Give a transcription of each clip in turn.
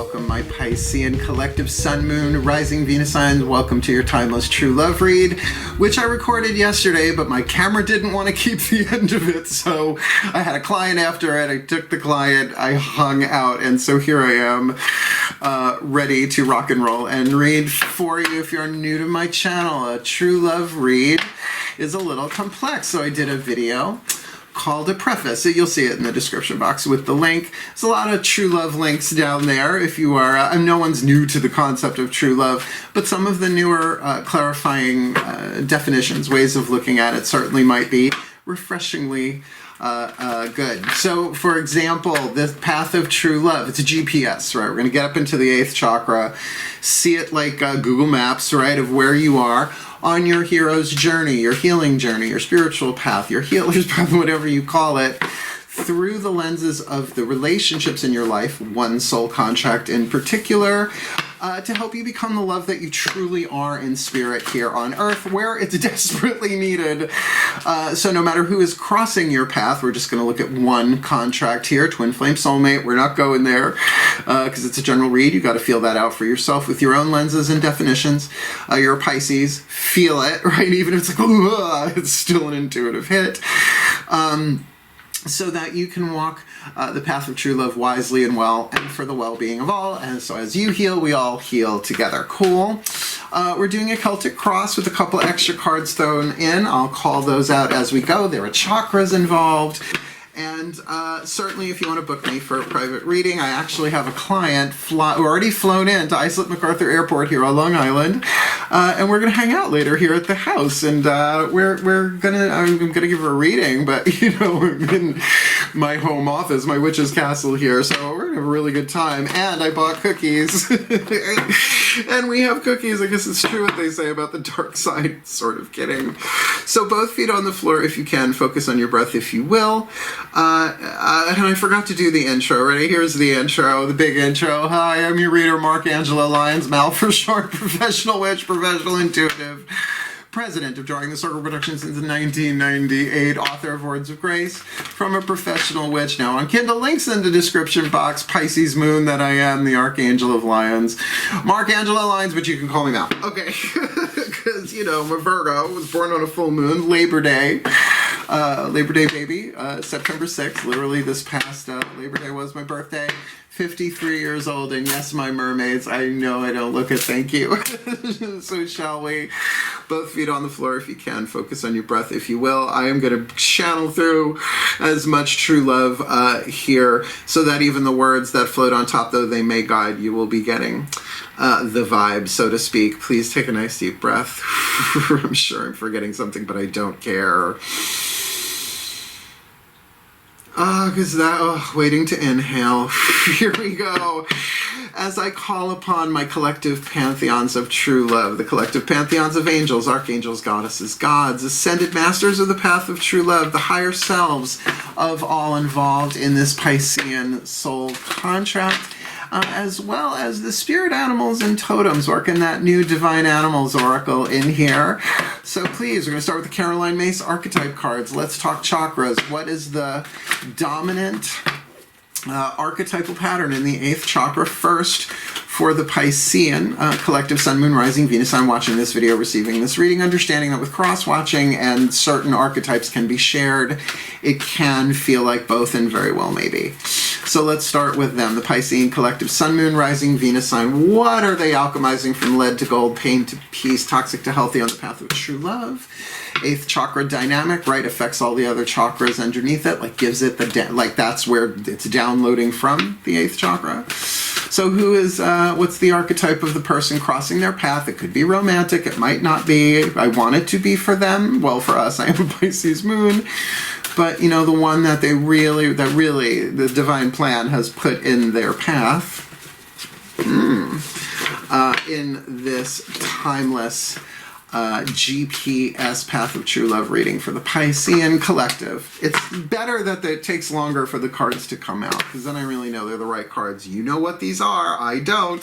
welcome my Piscean collective Sun, Moon, Rising Venus signs. Welcome to your timeless true love read, which I recorded yesterday, but my camera didn't want to keep the end of it, so I had a client after it. I took the client, I hung out, and so here I am, ready to rock and roll and read for you. If you're new to my channel, a true love read is a little complex, so I did a video called a preface. So you'll see it in the description box with the link. There's a lot of true love links down there if you are, no one's new to the concept of true love, but some of the newer clarifying definitions, ways of looking at it certainly might be refreshingly good. So for example, this path of true love, it's a GPS, right? We're going to get up into the 8th chakra, see it like Google Maps, right, of where you are on your hero's journey, your healing journey, your spiritual path, your healer's path, whatever you call it, through the lenses of the relationships in your life, one soul contract in particular, to help you become the love that you truly are in spirit here on Earth, where it's desperately needed. So no matter who is crossing your path, we're just going to look at one contract here, twin flame soulmate. We're not going there because it's a general read. You got to feel that out for yourself with your own lenses and definitions. You're a Pisces, feel it, right? Even if it's like, it's still an intuitive hit. So that you can walk the path of true love wisely and well, and for the well-being of all. And so as you heal, we all heal together. Cool. We're doing a Celtic Cross with a couple extra cards thrown in. I'll call those out as we go. There are chakras involved. And certainly if you want to book me for a private reading, I actually have a client already flown in to Islip MacArthur Airport here on Long Island. And we're going to hang out later here at the house. And I'm going to give her a reading, but, you know, I'm in my home office, my witch's castle here. So we're going to have a really good time. And I bought cookies. And we have cookies. I guess it's true what they say about the dark side. Sort of kidding. So both feet on the floor if you can. Focus on your breath if you will. And I forgot to do the intro. Ready? Here's the intro, the big intro. Hi, I'm your reader, Angelo, Lyons, Mal for short, professional witch, professional intuitive, president of Drawing the Circle Productions since 1998, author of Words of Grace, from a professional witch, now on Kindle. Links in the description box. Pisces moon that I am, the Archangel of Lyons. Angelo Lyons, but you can call me Mal. Okay, because, you know, I'm a Virgo, was born on a full moon, Labor Day baby, September 6th, literally this past Labor Day was my birthday. 53 years old, and yes, my mermaids, I know I don't look it, thank you. So shall we? Both feet on the floor if you can. Focus on your breath if you will. I am going to channel through as much true love here, so that even the words that float on top, though they may guide, you will be getting the vibe, so to speak. Please take a nice deep breath. I'm sure I'm forgetting something, but I don't care. Waiting to inhale. Here we go. As I call upon my collective pantheons of true love, the collective pantheons of angels, archangels, goddesses, gods, ascended masters of the path of true love, the higher selves of all involved in this Piscean soul contract, as well as the spirit animals and totems working that new Divine Animals Oracle in here. So please, we're going to start with the Caroline Myss Archetype cards. Let's talk chakras. What is the dominant archetypal pattern in the 8th chakra? First, for the Piscean collective Sun, Moon, Rising, Venus sign watching this video, receiving this reading, understanding that with cross-watching and certain archetypes can be shared, it can feel like both and very well maybe. So let's start with them. The Piscean collective Sun, Moon, Rising, Venus sign. What are they alchemizing from lead to gold, pain to peace, toxic to healthy on the path of true love? 8th chakra dynamic, right, affects all the other chakras underneath it, like gives it the, like that's where it's downloading from, the 8th chakra. So who is, what's the archetype of the person crossing their path? It could be romantic, it might not be. I want it to be for them. Well, for us, I am a Pisces moon. But, you know, the one that they really, the divine plan has put in their path, in this timeless GPS Path of True Love reading for the Piscean collective. It's better that it takes longer for the cards to come out, because then I really know they're the right cards. You know what these are. I don't,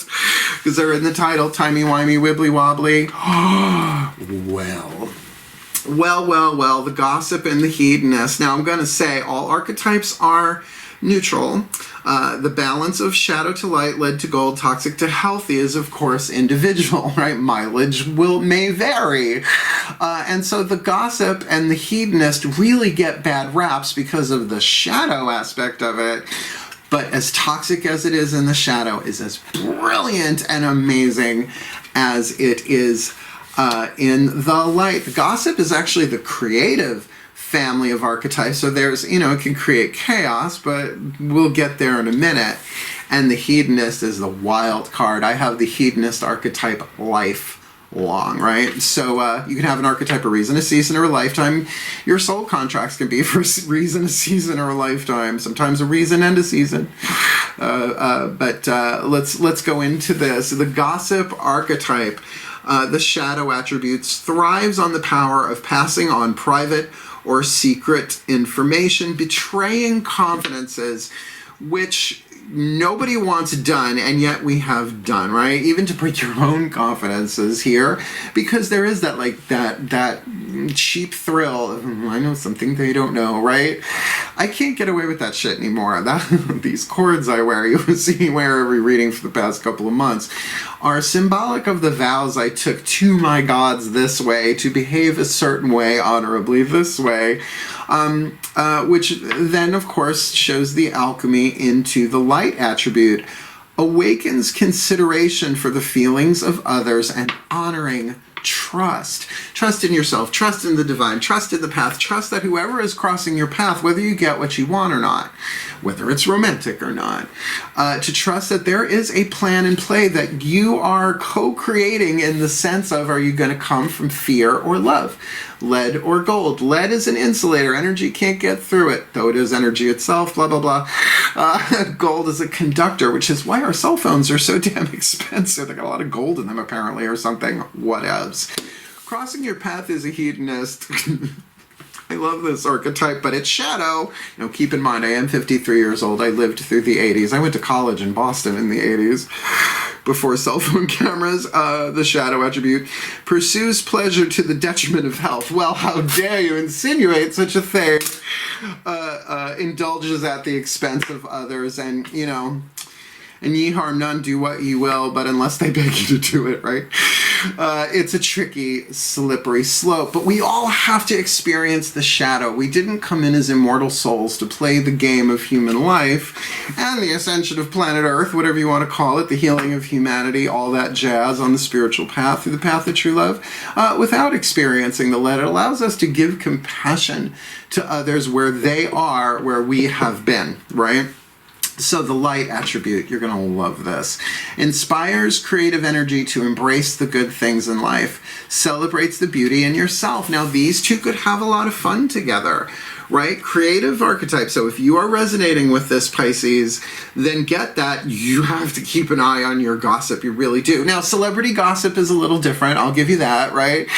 because they're in the title, timey-wimey, wibbly-wobbly. Well, the gossip and the hedonist. Now, I'm going to say all archetypes are neutral. The balance of shadow to light, lead to gold, toxic to healthy is, of course, individual, right? Mileage may vary. And so the gossip and the hedonist really get bad raps because of the shadow aspect of it. But as toxic as it is in the shadow is as brilliant and amazing as it is in the light. The gossip is actually the creative family of archetypes. So there's, it can create chaos, but we'll get there in a minute. And the hedonist is the wild card. I have the hedonist archetype lifelong, right? So you can have an archetype, a reason, a season, or a lifetime. Your soul contracts can be for a reason, a season, or a lifetime. Sometimes a reason and a season. But let's go into this. The gossip archetype, the shadow attributes, thrives on the power of passing on private or secret information, betraying confidences, which nobody wants done, and yet we have done, right? Even to break your own confidences here, because there is that, like, that cheap thrill of, I know something they don't know, right? I can't get away with that shit anymore. These cords I wear, you see me wear every reading for the past couple of months, are symbolic of the vows I took to my gods this way, to behave a certain way, honorably this way, which then, of course, shows the alchemy into the light attribute, awakens consideration for the feelings of others, and honoring trust. Trust in yourself, trust in the divine, trust in the path, trust that whoever is crossing your path, whether you get what you want or not, whether it's romantic or not, to trust that there is a plan in play that you are co-creating, in the sense of, are you going to come from fear or love? Lead or gold. Lead is an insulator. Energy can't get through it, though it is energy itself, blah, blah, blah. Gold is a conductor, which is why our cell phones are so damn expensive. They got a lot of gold in them, apparently, or something. Whatevs. Crossing your path is a hedonist. I love this archetype, but it's shadow. Keep in mind, I am 53 years old. I lived through the 80s. I went to college in Boston in the 80s. Before cell phone cameras. The shadow attribute pursues pleasure to the detriment of health. Well, how dare you insinuate such a thing? Indulges at the expense of others, and and ye harm none, do what ye will, but unless they beg you to do it, right? It's a tricky, slippery slope, but we all have to experience the shadow. We didn't come in as immortal souls to play the game of human life and the ascension of planet Earth, whatever you want to call it, the healing of humanity, all that jazz on the spiritual path, through the path of true love, without experiencing the lead. It allows us to give compassion to others where they are, where we have been, right? So the light attribute, you're going to love this, inspires creative energy to embrace the good things in life, celebrates the beauty in yourself. Now, these two could have a lot of fun together, right? Creative archetype. So if you are resonating with this, Pisces, then get that. You have to keep an eye on your gossip. You really do. Now, celebrity gossip is a little different. I'll give you that, right?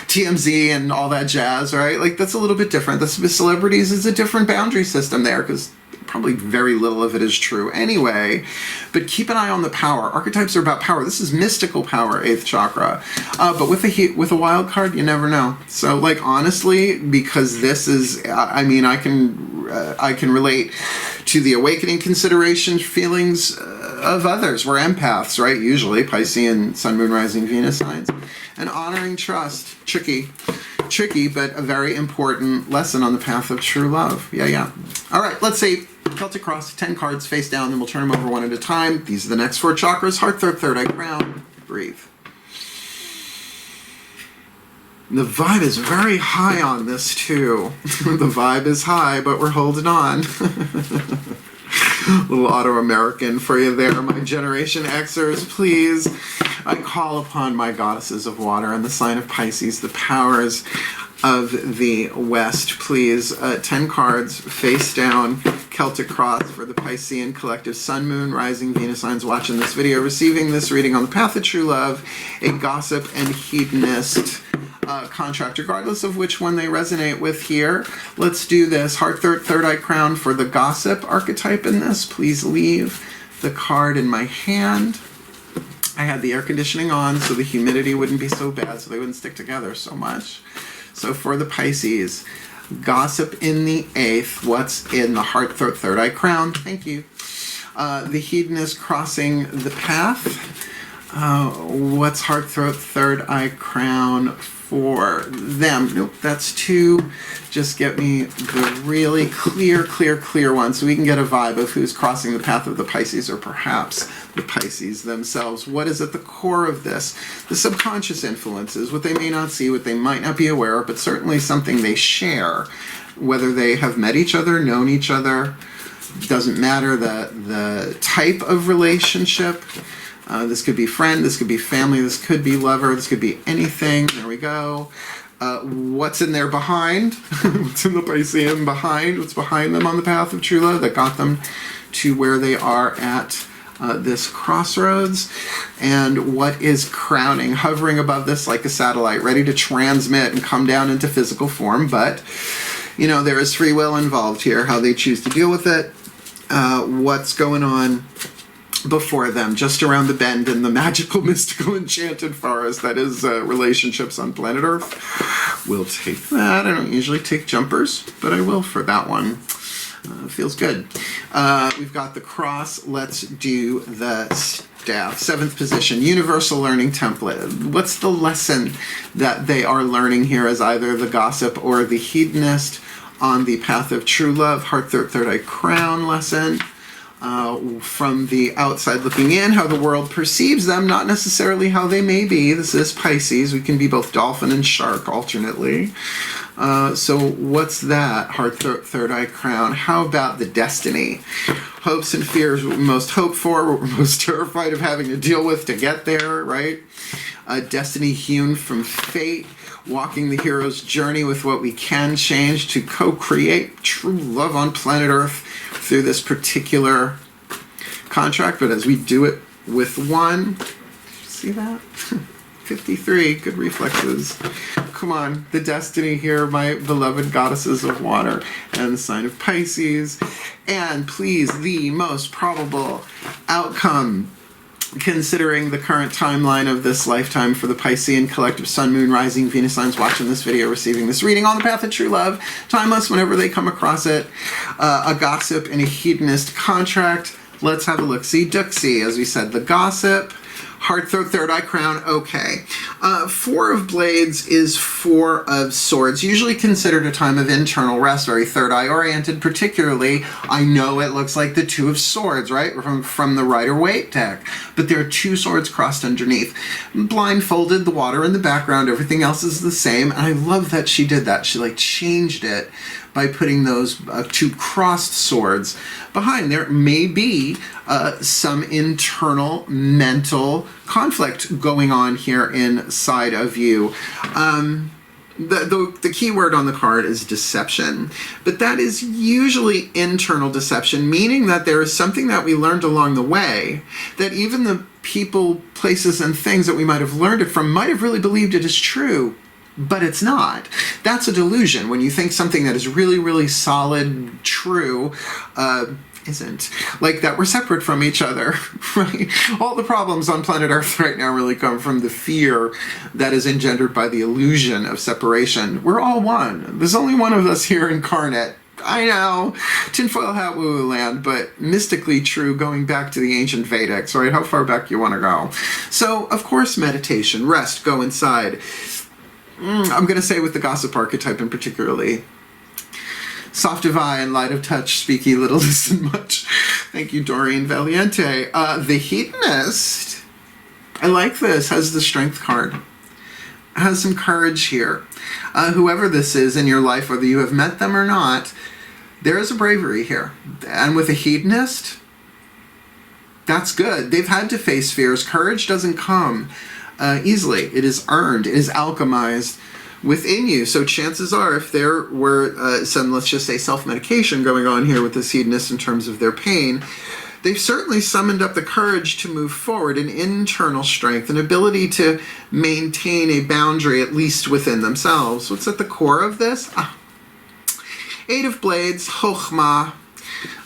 TMZ and all that jazz, right? Like, that's a little bit different. This with celebrities is a different boundary system there, because probably very little of it is true anyway, but keep an eye on the power. Archetypes are about power. This is mystical power, 8th chakra. But with a wild card, you never know. So, like, honestly, because this is, I mean, I can relate to the awakening consideration feelings of others. We're empaths, right? Usually, Piscean, Sun, Moon, Rising, Venus signs. And honoring trust. Tricky, but a very important lesson on the path of true love. Yeah. All right, let's say Celtic Cross, 10 cards face down, then we'll turn them over one at a time. These are the next 4 chakras: heart, third eye, crown. Breathe. The vibe is very high on this, too. The vibe is high, but we're holding on. Little auto-American for you there, my Generation Xers, please. I call upon my goddesses of water and the sign of Pisces, the powers of the West, please. 10 cards, face down, Celtic Cross for the Piscean collective, Sun, Moon, Rising, Venus signs watching this video, receiving this reading on the path of true love, a gossip and hedonist contract, regardless of which one they resonate with here. Let's do this. Heart, third eye, crown for the gossip archetype in this. Please leave the card in my hand. I had the air conditioning on so the humidity wouldn't be so bad, so they wouldn't stick together so much. So for the Pisces, Gossip in the 8th. What's in the heart, throat, third eye, crown? Thank you. The hedonist crossing the path. What's heart, throat, third eye, crown for them? Nope, that's 2. Just get me the really clear one so we can get a vibe of who's crossing the path of the Pisces, or perhaps the Pisces themselves. What is at the core of this? The subconscious influences, what they may not see, what they might not be aware of, but certainly something they share. Whether they have met each other, known each other, doesn't matter the type of relationship. This could be friend, this could be family, this could be lover, this could be anything. There we go. What's in their behind? What's in the Piscean behind? What's behind them on the path of true love that got them to where they are at this crossroads? And what is crowning, hovering above this like a satellite, ready to transmit and come down into physical form? But, you know, there is free will involved here, how they choose to deal with it. What's going on before them, just around the bend in the magical, mystical, enchanted forest that is relationships on planet Earth. We'll take that. I don't usually take jumpers, but I will for that one. Feels good. We've got the cross. Let's do the staff. 7th position, universal learning template. What's the lesson that they are learning here as either the gossip or the hedonist on the path of true love? Heart, third eye, crown lesson. From the outside looking in, how the world perceives them, not necessarily how they may be. This is Pisces. We can be both dolphin and shark alternately. So what's that? Heart, third eye, crown. How about the destiny? Hopes and fears, what we most hope for, what we're most terrified of having to deal with to get there, right? Destiny hewn from fate. Walking the hero's journey with what we can change to co-create true love on planet Earth through this particular contract. But as we do it with one, see that? 53, good reflexes. Come on, the destiny here, my beloved goddesses of water, and the sign of Pisces. And please, the most probable outcome, considering the current timeline of this lifetime for the Piscean collective Sun, Moon, Rising, Venus signs watching this video, receiving this reading on the path of true love, timeless whenever they come across it, a gossip and a hedonist contract. Let's have a look-see, duck-see, as we said, the gossip. Heart, third eye, crown, okay. 4 of Blades is 4 of Swords, usually considered a time of internal rest, very third eye oriented, particularly. I know it looks like the 2 of Swords, right, from the Rider-Waite deck, but there are 2 swords crossed underneath. Blindfolded, the water in the background, everything else is the same, and I love that she did that. She like changed it by putting those 2 crossed swords behind. There may be some internal mental conflict going on here inside of you. The key word on the card is deception, but that is usually internal deception, meaning that there is something that we learned along the way that even the people, places, and things that we might have learned it from might have really believed it is true, but it's not. That's a delusion. When you think something that is really, really solid, true, isn't. Like that we're separate from each other, right? All the problems on planet Earth right now really come from the fear that is engendered by the illusion of separation. We're all one. There's only one of us here incarnate. I know, tinfoil hat woo-woo land, but mystically true going back to the ancient Vedics, right? How far back you want to go. So, of course, meditation, rest, go inside. I'm going to say with the gossip archetype in particularly, soft of eye and light of touch, speak ye little, listen much. Thank you, Doreen Valiente. The hedonist, I like this, has the strength card. Has some courage here. Whoever this is in your life, whether you have met them or not, there is a bravery here. And with a hedonist, that's good. They've had to face fears. Courage doesn't come easily. It is earned. It is alchemized within you. So chances are, if there were some, let's just say, self-medication going on here with this hedonist in terms of their pain, they've certainly summoned up the courage to move forward, an internal strength, an ability to maintain a boundary, at least within themselves. What's at the core of this? 8 of Blades, Chokhmah,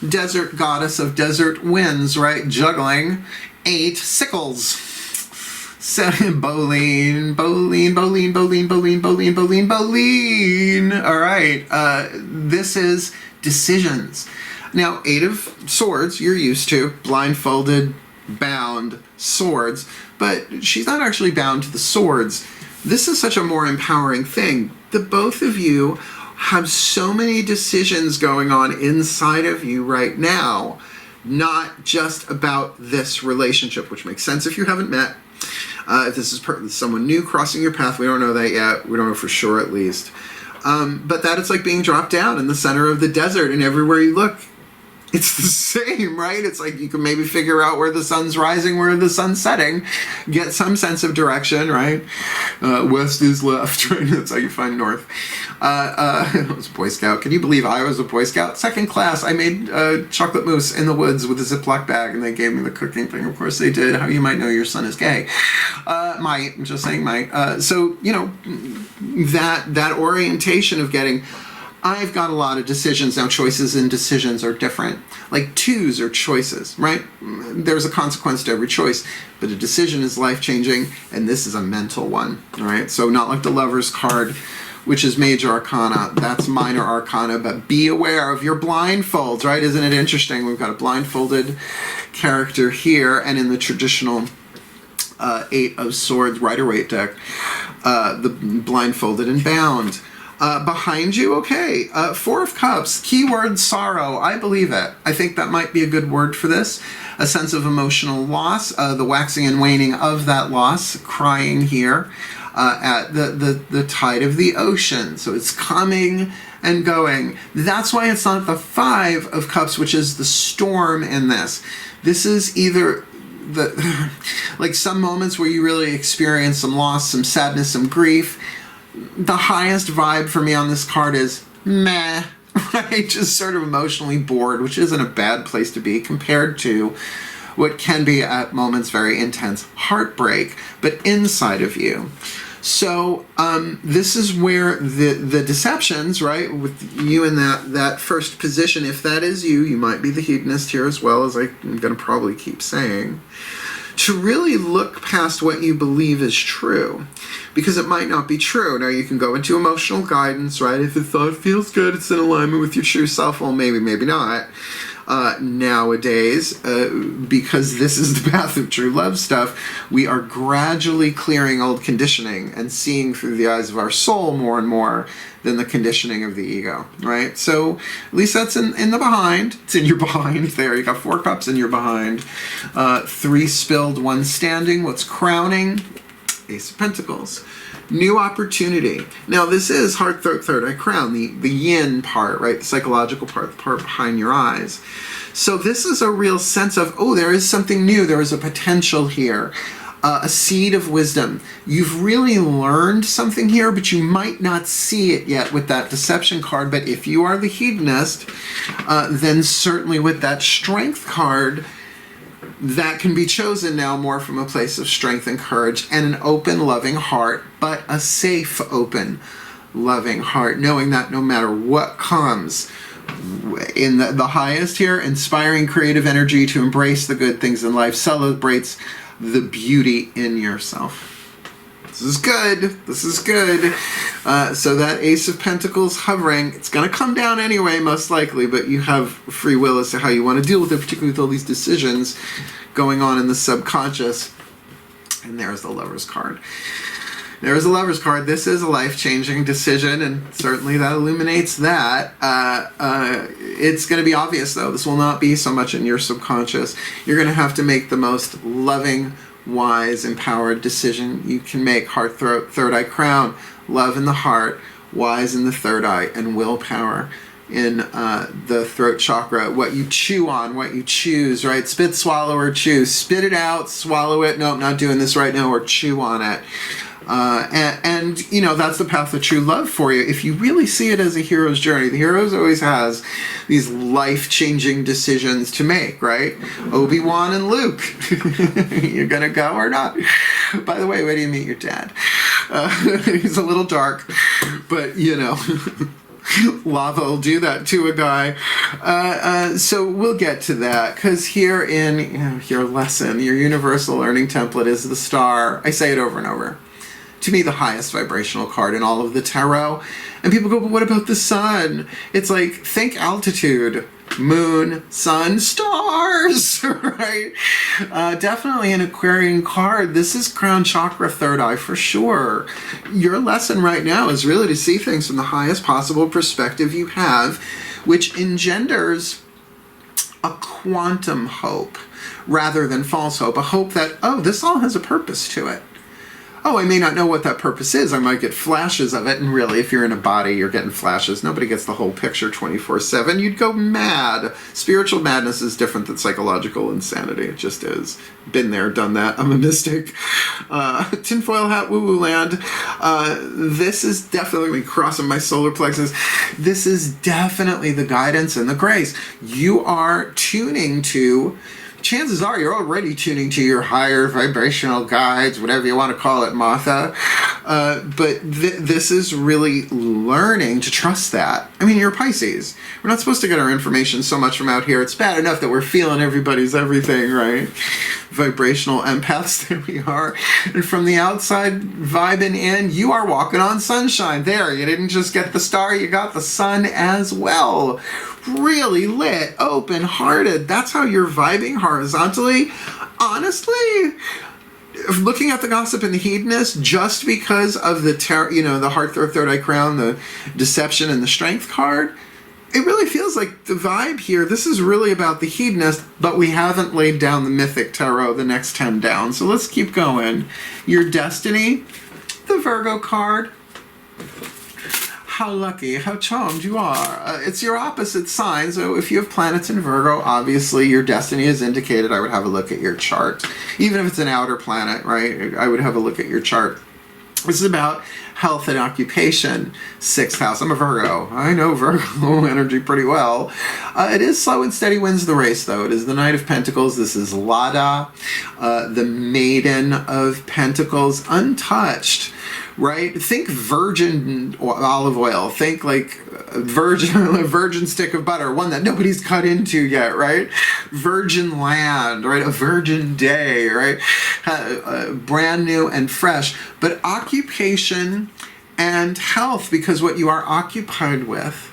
desert goddess of desert winds, right? Juggling. 8 sickles. Boline. All right. This is decisions. Now, 8 of Swords, you're used to. Blindfolded, bound, swords. But she's not actually bound to the swords. This is such a more empowering thing. The both of you have so many decisions going on inside of you right now, not just about this relationship, which makes sense if you haven't met. If this is someone new crossing your path, we don't know that yet. We don't know for sure, at least. But that it's like being dropped down in the center of the desert, and everywhere you look, it's the same, right? It's like you can maybe figure out where the sun's rising, where the sun's setting, get some sense of direction, right? West is left, right? That's how you find north. I was a Boy Scout. Can you believe I was a Boy Scout? Second class, I made chocolate mousse in the woods with a Ziploc bag, and they gave me the cooking thing. Of course they did. How you might know your son is gay. I'm just saying might. So, you know, that orientation of getting... I've got a lot of decisions. Now, choices and decisions are different. Like 2s are choices, right? There's a consequence to every choice, but a decision is life-changing, and this is a mental one, all right? So not like the Lover's card, which is major arcana. That's minor arcana, but be aware of your blindfolds, right? Isn't it interesting? We've got a blindfolded character here, and in the traditional 8 of Swords Rider-Waite deck, the blindfolded and bound. Behind you, okay. 4 of Cups, keyword sorrow. I believe it. I think that might be a good word for this. A sense of emotional loss, the waxing and waning of that loss, crying here at the tide of the ocean. So it's coming and going. That's why it's not the 5 of Cups, which is the storm in this. This is either like some moments where you really experience some loss, some sadness, some grief. The highest vibe for me on this card is meh, right? Just sort of emotionally bored, which isn't a bad place to be compared to what can be at moments very intense heartbreak, but inside of you. So this is where the deceptions, right, with you in that first position, if that is you, you might be the hedonist here as well, as I'm going to probably keep saying, to really look past what you believe is true, because it might not be true. Now, you can go into emotional guidance, right? If the thought feels good, it's in alignment with your true self. Well, maybe, maybe not. Nowadays, because this is the path of true love stuff, we are gradually clearing old conditioning and seeing through the eyes of our soul more and more than the conditioning of the ego, right? So at least that's in the behind. It's in your behind there. You got 4 cups in your behind. 3 spilled, 1 standing. What's crowning? Ace of Pentacles. New opportunity. Now, this is heart, throat, third eye, crown, the yin part, right? The psychological part, the part behind your eyes. So this is a real sense of, oh, there is something new. There is a potential here. A seed of wisdom. You've really learned something here, but you might not see it yet with that deception card. But if you are the hedonist, then certainly with that strength card, that can be chosen now more from a place of strength and courage and an open, loving heart, but a safe, open, loving heart, knowing that no matter what comes, in the highest here, inspiring creative energy to embrace the good things in life, celebrates the beauty in yourself. This is good. This is good. So that Ace of Pentacles hovering, it's going to come down anyway, most likely, but you have free will as to how you want to deal with it, particularly with all these decisions going on in the subconscious. And there's the Lover's card. There's the Lover's card. This is a life-changing decision, and certainly that illuminates that. It's going to be obvious, though. This will not be so much in your subconscious. You're going to have to make the most loving, wise, empowered decision you can make. Heart, throat, third eye, crown. Love in the heart, wise in the third eye, and willpower in the throat chakra. What you chew on, what you choose, right? Spit, swallow, or chew. Spit it out, swallow it. Nope, not doing this right now, or chew on it. And you know, that's the path of true love for you. If you really see it as a hero's journey, the heroes always has these life-changing decisions to make, right? Obi-Wan and Luke. You're gonna go or not? By the way, where do you meet your dad? He's a little dark, but you know. Lava will do that to a guy. So we'll get to that, because here in your lesson, your universal learning template is the star. I say it over and over. To me, the highest vibrational card in all of the tarot. And people go, but what about the sun? It's like, think altitude, moon, sun, stars, right? Definitely an Aquarian card. This is crown chakra, third eye for sure. Your lesson right now is really to see things from the highest possible perspective you have, which engenders a quantum hope rather than false hope. A hope that, oh, this all has a purpose to it. Oh, I may not know what that purpose is. I might get flashes of it. And really, if you're in a body, you're getting flashes. Nobody gets the whole picture 24/7. You'd go mad. Spiritual madness is different than psychological insanity. It just is. Been there, done that. I'm a mystic. Tinfoil hat, woo-woo land. This is definitely crossing my solar plexus. This is definitely the guidance and the grace. You are tuning to... Chances are you're already tuning to your higher vibrational guides, whatever you want to call it, Martha. But this is really learning to trust that. I mean, you're Pisces. We're not supposed to get our information so much from out here. It's bad enough that we're feeling everybody's everything, right? Vibrational empaths, there we are. And from the outside vibing in, you are walking on sunshine. There, you didn't just get the star, you got the sun as well. Really lit, open-hearted. That's how you're vibing horizontally. Honestly, looking at the gossip and the hedonist, just because of the the heart, third eye crown, the deception, and the strength card, it really feels like the vibe here, this is really about the hedonist, but we haven't laid down the mythic tarot, the next 10 down. So let's keep going. Your destiny, the Virgo card. How lucky, how charmed you are. It's your opposite sign, so if you have planets in Virgo, obviously your destiny is indicated. I would have a look at your chart. Even if it's an outer planet, right? I would have a look at your chart. This is about health and occupation. 6th house. I'm a Virgo. I know Virgo energy pretty well. It is slow and steady wins the race, though. It is the Knight of Pentacles. This is Lada, the Maiden of Pentacles, untouched. Right? Think virgin olive oil. Think like a virgin stick of butter, one that nobody's cut into yet, right? Virgin land, right? A virgin day, right? Brand new and fresh. But occupation and health, because what you are occupied with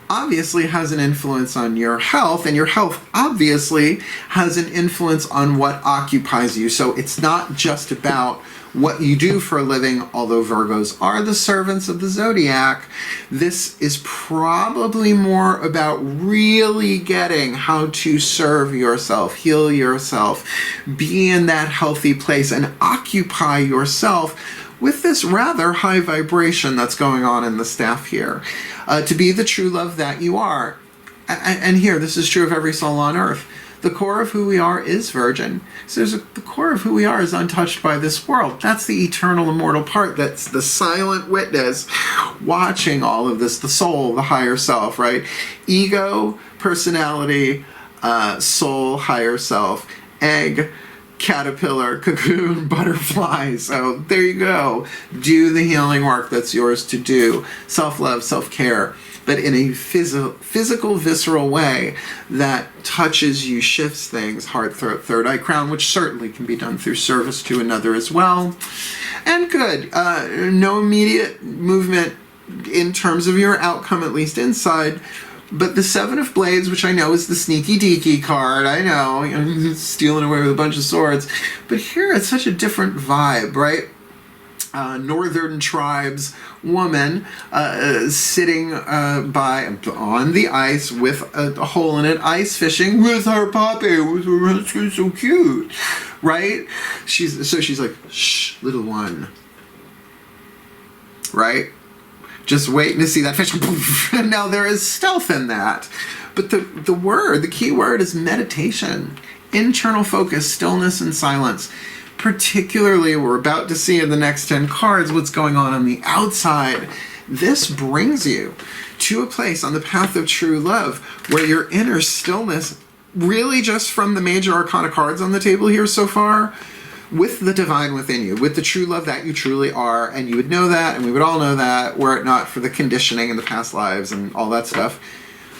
obviously has an influence on your health, and your health obviously has an influence on what occupies you. So it's not just about what you do for a living, although Virgos are the servants of the zodiac. This is probably more about really getting how to serve yourself, heal yourself, be in that healthy place, and occupy yourself with this rather high vibration that's going on in the staff here. To be the true love that you are. And here, this is true of every soul on earth. The core of who we are is virgin. So the core of who we are is untouched by this world. That's the eternal, immortal part. That's the silent witness watching all of this, the soul, the higher self, right? Ego, personality, soul, higher self, egg, caterpillar, cocoon, butterfly. So there you go. Do the healing work that's yours to do. Self-love, self-care, but in a physical, visceral way that touches you, shifts things, heart, third eye, crown, which certainly can be done through service to another as well. And good. No immediate movement in terms of your outcome, at least inside. But the Seven of Blades, which I know is the sneaky deaky card, I know, stealing away with a bunch of swords. But here it's such a different vibe, right? Northern tribes woman sitting on the ice with a hole in it, ice fishing with her puppy. She's so cute, right? She's like, shh, little one, right? Just waiting to see that fish. And now there is stealth in that. But the key word is meditation, internal focus, stillness, and silence. Particularly, we're about to see in the next 10 cards what's going on the outside. This brings you to a place on the path of true love where your inner stillness, really just from the major arcana cards on the table here so far, with the divine within you, with the true love that you truly are, and you would know that, and we would all know that, were it not for the conditioning in the past lives and all that stuff,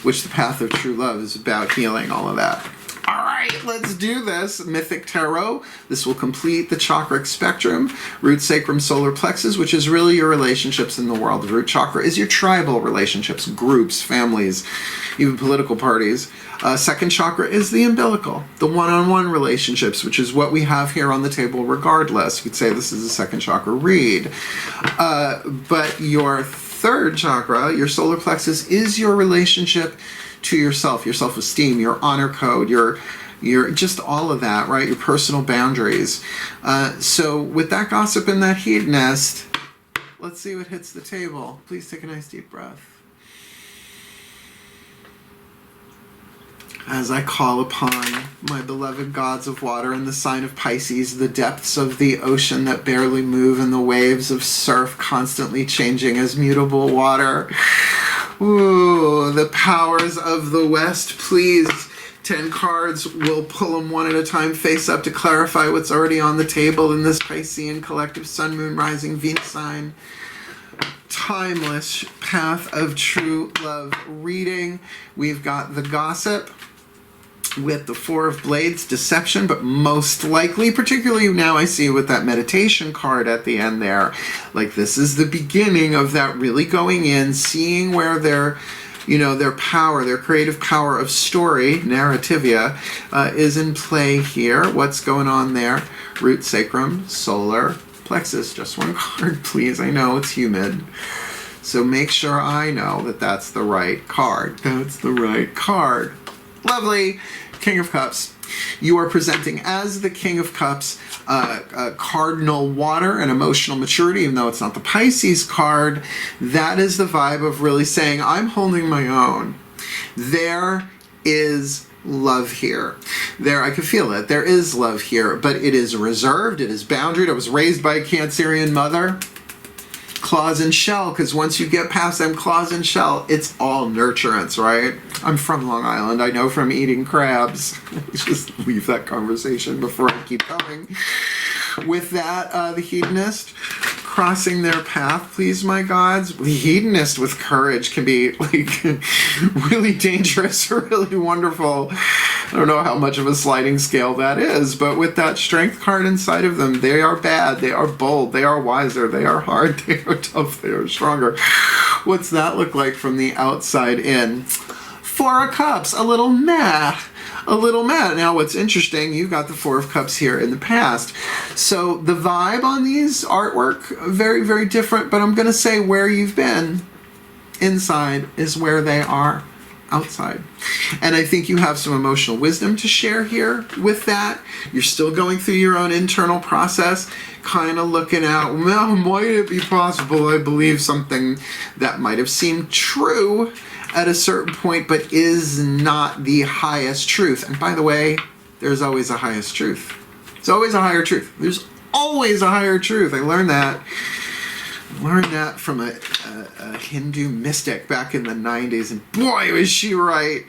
which the path of true love is about healing all of that. All right, let's do this. Mythic Tarot. This will complete the chakra spectrum. Root, sacrum, solar plexus, which is really your relationships in the world. The root chakra is your tribal relationships, groups, families, even political parties. Second chakra is the umbilical, the one-on-one relationships, which is what we have here on the table regardless. You could say this is a second chakra read. But your third chakra, your solar plexus, is your relationship to yourself, your self-esteem, your honor code, your just all of that, right? Your personal boundaries. So with that gossip and that hedonist, let's see what hits the table. Please take a nice deep breath. As I call upon my beloved gods of water in the sign of Pisces, the depths of the ocean that barely move and the waves of surf constantly changing as mutable water. Ooh, the powers of the West, please. 10 cards, we'll pull them one at a time face up to clarify what's already on the table in this Piscean collective Sun, Moon, Rising, Venus sign. Timeless path of true love reading. We've got the gossip with the Four of Blades, deception, but most likely, particularly now I see with that meditation card at the end there, like this is the beginning of that really going in, seeing where their power, their creative power of story, narrativia, is in play here. What's going on there? Root, sacrum, solar plexus. Just one card, please. I know it's humid. So make sure I know that that's the right card. That's the right card. Lovely. King of Cups. You are presenting as the King of Cups, cardinal water and emotional maturity, even though it's not the Pisces card. That is the vibe of really saying, I'm holding my own. There is love here. There, I can feel it. There is love here, but it is reserved. It is boundaried. I was raised by a Cancerian mother. Claws and shell, because once you get past them claws and shell, it's all nurturance, right? I'm from Long Island. I know from eating crabs. Just leave that conversation before I keep going. With that, the hedonist crossing their path, please, my gods. The hedonist with courage can be like really dangerous, really wonderful. I don't know how much of a sliding scale that is, but with that strength card inside of them, they are bad, they are bold, they are wiser, they are hard, they are tough, they are stronger. What's that look like from the outside in? Four of Cups, a little meh. A little mad. Now, what's interesting, you got the Four of Cups here in the past. So the vibe on these artwork, very, very different, but I'm going to say where you've been inside is where they are outside. And I think you have some emotional wisdom to share here with that. You're still going through your own internal process, kind of looking at, well, might it be possible I believe something that might have seemed true at a certain point, but is not the highest truth. And by the way, there's always a highest truth. There's always a higher truth. There's always a higher truth. I learned that from a Hindu mystic back in the 90s, and boy, was she right.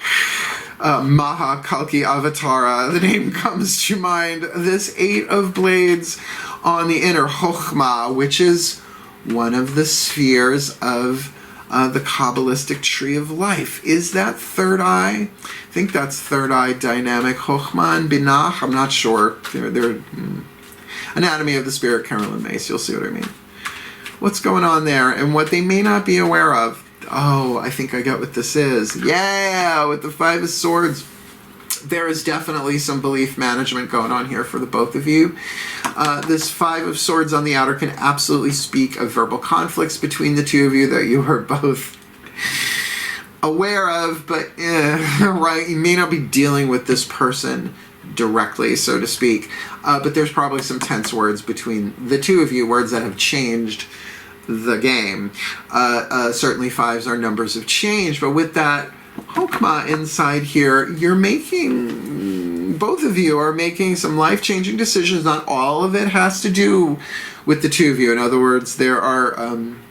Maha Kalki Avatara, the name comes to mind. This Eight of Blades on the inner Chokhmah, which is one of the spheres of the Kabbalistic tree of life. Is that third eye? I think that's third eye dynamic. Chokhmah and Binah, I'm not sure. They're Anatomy of the Spirit, Carolyn Mace, you'll see what I mean. What's going on there and what they may not be aware of. Oh, I think I got what this is. Yeah, with the Five of Swords. There is definitely some belief management going on here for the both of you. This Five of Swords on the outer can absolutely speak of verbal conflicts between the two of you that you are both aware of, but right, you may not be dealing with this person directly, so to speak, but there's probably some tense words between the two of you, words that have changed the game. Certainly fives are numbers of change, but with that Chokhmah inside here, you're making, both of you are making some life-changing decisions. Not all of it has to do with the two of you. In other words, there are,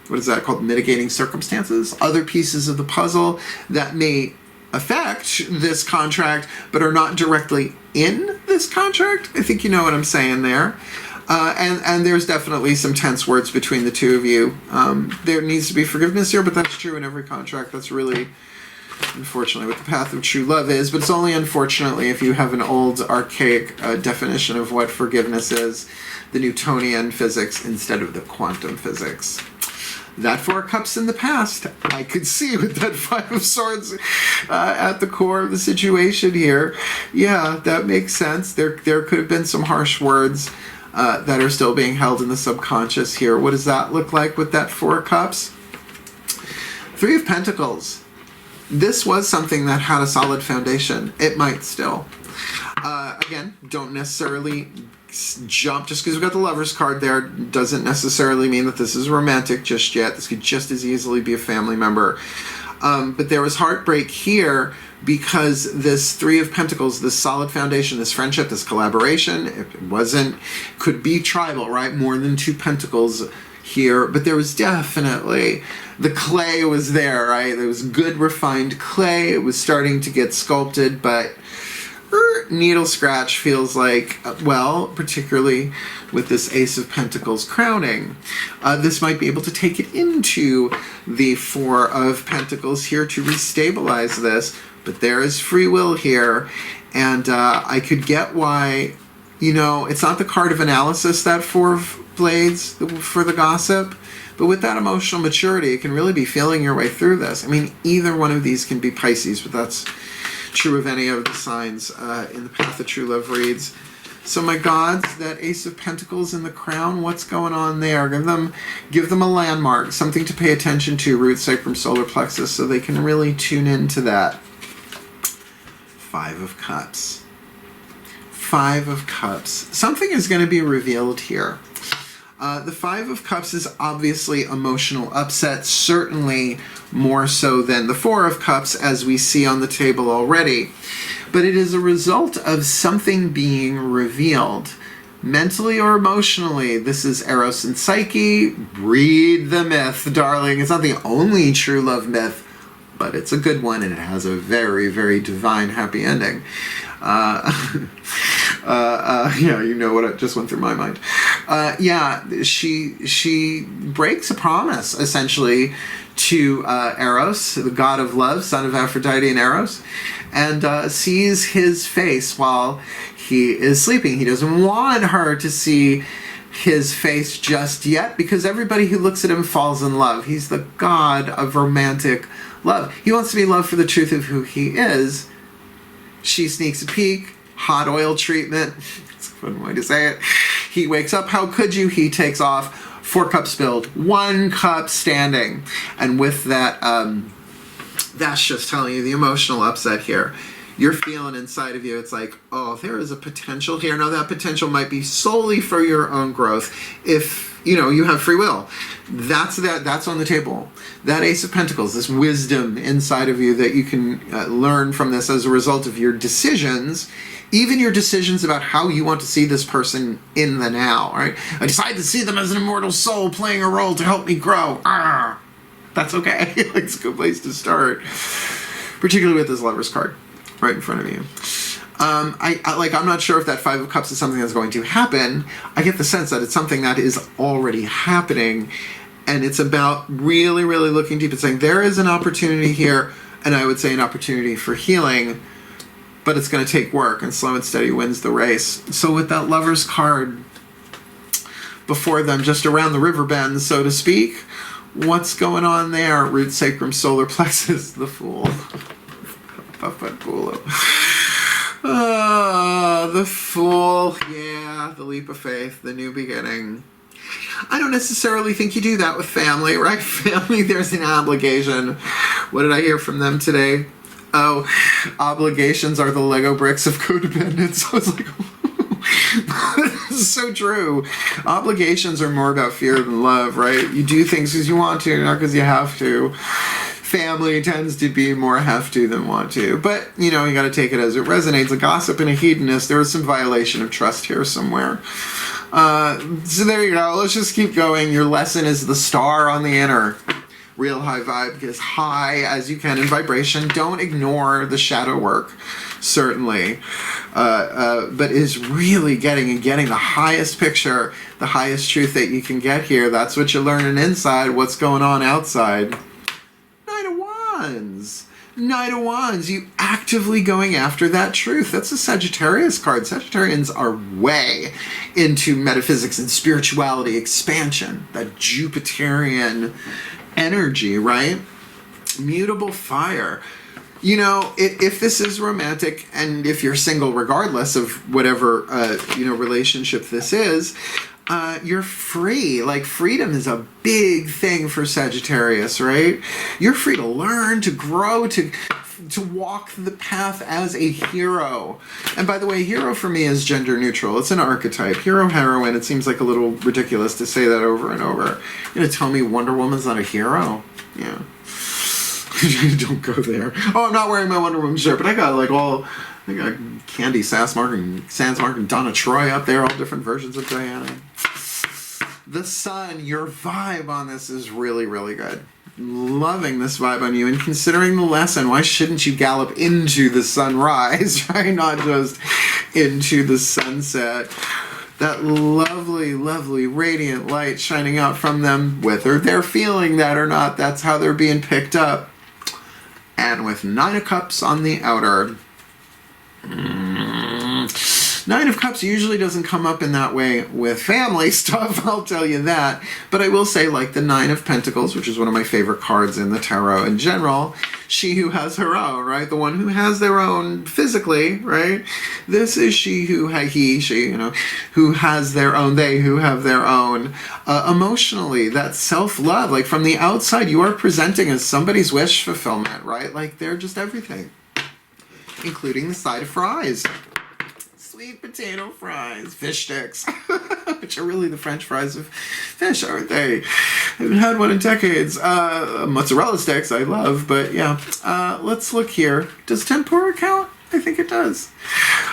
what is that called, mitigating circumstances, other pieces of the puzzle that may affect this contract, but are not directly in this contract. I think you know what I'm saying there. And there's definitely some tense words between the two of you. There needs to be forgiveness here, but that's true in every contract. That's really, unfortunately, what the path of true love is. But it's only unfortunately if you have an old, archaic definition of what forgiveness is, the Newtonian physics instead of the quantum physics. That Four of Cups in the past, I could see with that Five of Swords at the core of the situation here. Yeah, that makes sense. There could have been some harsh words that are still being held in the subconscious here. What does that look like with that Four of Cups? Three of Pentacles. This was something that had a solid foundation. It might still. Again, don't necessarily jump. Just because we've got the Lover's card there doesn't necessarily mean that this is romantic just yet. This could just as easily be a family member. But there was heartbreak here because this Three of Pentacles, this solid foundation, this friendship, this collaboration, it could be tribal, right? More than two pentacles here, but there was definitely, the clay was there, right? There was good refined clay. It was starting to get sculpted, but needle scratch feels like, well, particularly with this Ace of Pentacles crowning. This might be able to take it into the Four of Pentacles here to restabilize this, but there is free will here, and I could get why, it's not the card of analysis, that Four of Blades for the gossip, but with that emotional maturity, it can really be feeling your way through this. I mean, either one of these can be Pisces, but that's true of any of the signs in the Path of True Love reads. So my gods, that Ace of Pentacles in the crown, what's going on there? Give them a landmark, something to pay attention to, root, sacrum, solar plexus, so they can really tune into that. Five of Cups. Five of Cups. Something is going to be revealed here. The Five of Cups is obviously emotional upset, certainly more so than the Four of Cups, as we see on the table already. But it is a result of something being revealed, mentally or emotionally. This is Eros and Psyche. Read the myth, darling. It's not the only true love myth, but it's a good one, and it has a very, very divine, happy ending. Yeah, you know what just went through my mind. She breaks a promise, essentially, to Eros, the god of love, son of Aphrodite and Eros, and sees his face while he is sleeping. He doesn't want her to see his face just yet, because everybody who looks at him falls in love. He's the god of romantic love. He wants to be loved for the truth of who he is. She sneaks a peek. Hot oil treatment. That's a fun way to say it. He wakes up. How could you? He takes off. 4 cups spilled. 1 cup standing. And with that, that's just telling you the emotional upset here. You're feeling inside of you, it's like, oh, there is a potential here. Now that potential might be solely for your own growth if, you have free will. That's on the table. That Ace of Pentacles, this wisdom inside of you that you can learn from this as a result of your decisions, even your decisions about how you want to see this person in the now, right? I decide to see them as an immortal soul playing a role to help me grow. That's okay. It's a good place to start, particularly with this Lover's card right in front of you. I'm not sure if that Five of Cups is something that's going to happen. I get the sense that it's something that is already happening, and it's about really, really looking deep and saying there is an opportunity here, and I would say an opportunity for healing, but it's going to take work, and slow and steady wins the race. So with that Lover's card before them, just around the river bend, so to speak, what's going on there? Root, sacrum, solar plexus, the Fool. The Fool, yeah, the leap of faith, the new beginning. I don't necessarily think you do that with family, right? Family, there's an obligation. What did I hear from them today? Oh, obligations are the Lego bricks of codependence. I was like, this is so true. Obligations are more about fear than love, right? You do things because you want to, not because you have to. Family tends to be more have to than want to. But, you got to take it as it resonates. A gossip and a hedonist, there was some violation of trust here somewhere. So there you go. Let's just keep going. Your lesson is the star on the inner. real high vibe, as high as you can in vibration. Don't ignore the shadow work, certainly, but is really getting the highest picture, the highest truth that you can get here. That's what you're learning inside. What's going on outside? Knight of Wands. Knight of Wands, you actively going after that truth. That's a Sagittarius card. Sagittarians are way into metaphysics and spirituality, expansion, that Jupiterian energy, right? Mutable fire. You know, if this is romantic, and if you're single, regardless of whatever, relationship this is, you're free. Like, freedom is a big thing for Sagittarius, right? You're free to learn, to grow, to walk the path as a hero. And by the way, hero for me is gender neutral. It's an archetype. Hero, heroine, it seems like a little ridiculous to say that over and over. You're gonna tell me Wonder Woman's not a hero? Yeah. Don't go there. Oh, I'm not wearing my Wonder Woman shirt, but I got Candy Sandsmark and Donna Troy up there, all different versions of Diana. The Sun, your vibe on this is really, really good. Loving this vibe on you, and considering the lesson, why shouldn't you gallop into the sunrise, right? Not just into the sunset. That lovely, lovely, radiant light shining out from them, whether they're feeling that or not, that's how they're being picked up. And with 9 of Cups on the outer. 9 of Cups usually doesn't come up in that way with family stuff, I'll tell you that. But I will say, like the 9 of Pentacles, which is one of my favorite cards in the tarot in general, she who has her own, right? The one who has their own physically, right? This is she who, she, who has their own, they who have their own. Emotionally, that self-love, like from the outside, you are presenting as somebody's wish fulfillment, right? Like they're just everything, including the side of fries. Sweet potato fries, fish sticks, which are really the French fries of fish, aren't they? I haven't had one in decades. Mozzarella sticks I love, but yeah. Let's look here. Does tempura count? I think it does.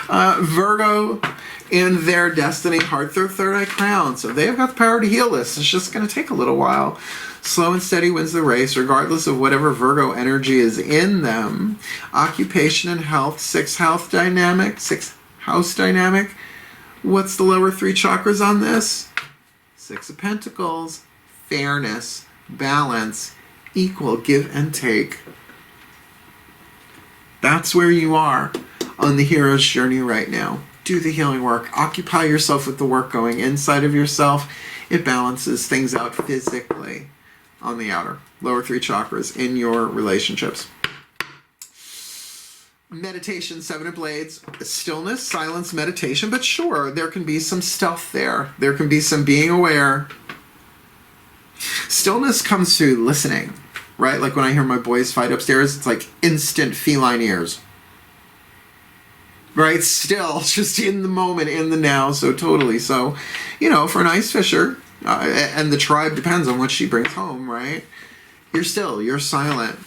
Virgo in their destiny, heart, third eye crown. So they have got the power to heal this. It's just going to take a little while. Slow and steady wins the race, regardless of whatever Virgo energy is in them. Occupation and health, 6th house dynamic, 6th house dynamic. What's the lower 3 chakras on this? 6 of Pentacles, fairness, balance, equal, give and take. That's where you are on the hero's journey right now. Do the healing work. Occupy yourself with the work going inside of yourself. It balances things out physically on the outer. Lower 3 chakras in your relationships. Meditation, 7 of Blades, stillness, silence, meditation, but sure, there can be some stealth there. There can be some being aware. Stillness comes through listening, right? Like when I hear my boys fight upstairs, it's like instant feline ears. Right? Still, just in the moment, in the now, so totally. So, for an ice fisher, and the tribe depends on what she brings home, right? You're still, you're silent.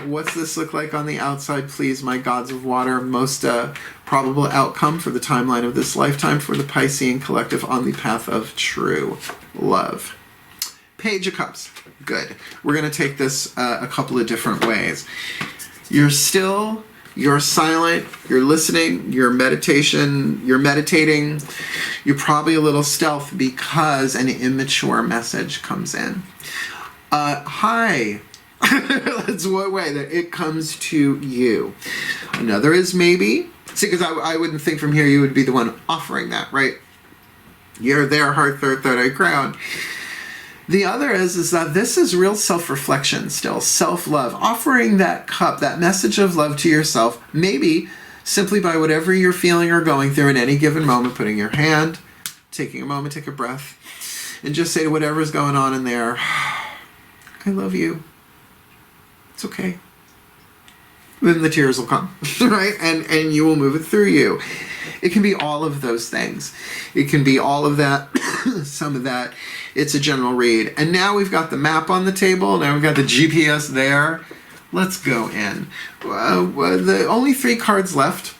What's this look like on the outside, please, my gods of water? Most probable outcome for the timeline of this lifetime for the Piscean collective on the path of true love. Page of Cups. Good. We're going to take this a couple of different ways. You're still, you're silent, you're listening, you're meditating, you're probably a little stealth because an immature message comes in. Hi. That's one way that it comes to you. Another is maybe, because I wouldn't think from here you would be the one offering that, right? You're there, heart, third eye crown. The other is that this is real self-reflection still, self-love, offering that cup, that message of love to yourself, maybe simply by whatever you're feeling or going through in any given moment, putting your hand, taking a moment, take a breath, and just say to whatever's going on in there, I love you. It's okay. Then the tears will come, right? And you will move it through you. It can be all of those things. It can be all of that, some of that. It's a general read. And now we've got the map on the table. Now we've got the GPS there. Let's go in. The only 3 cards left.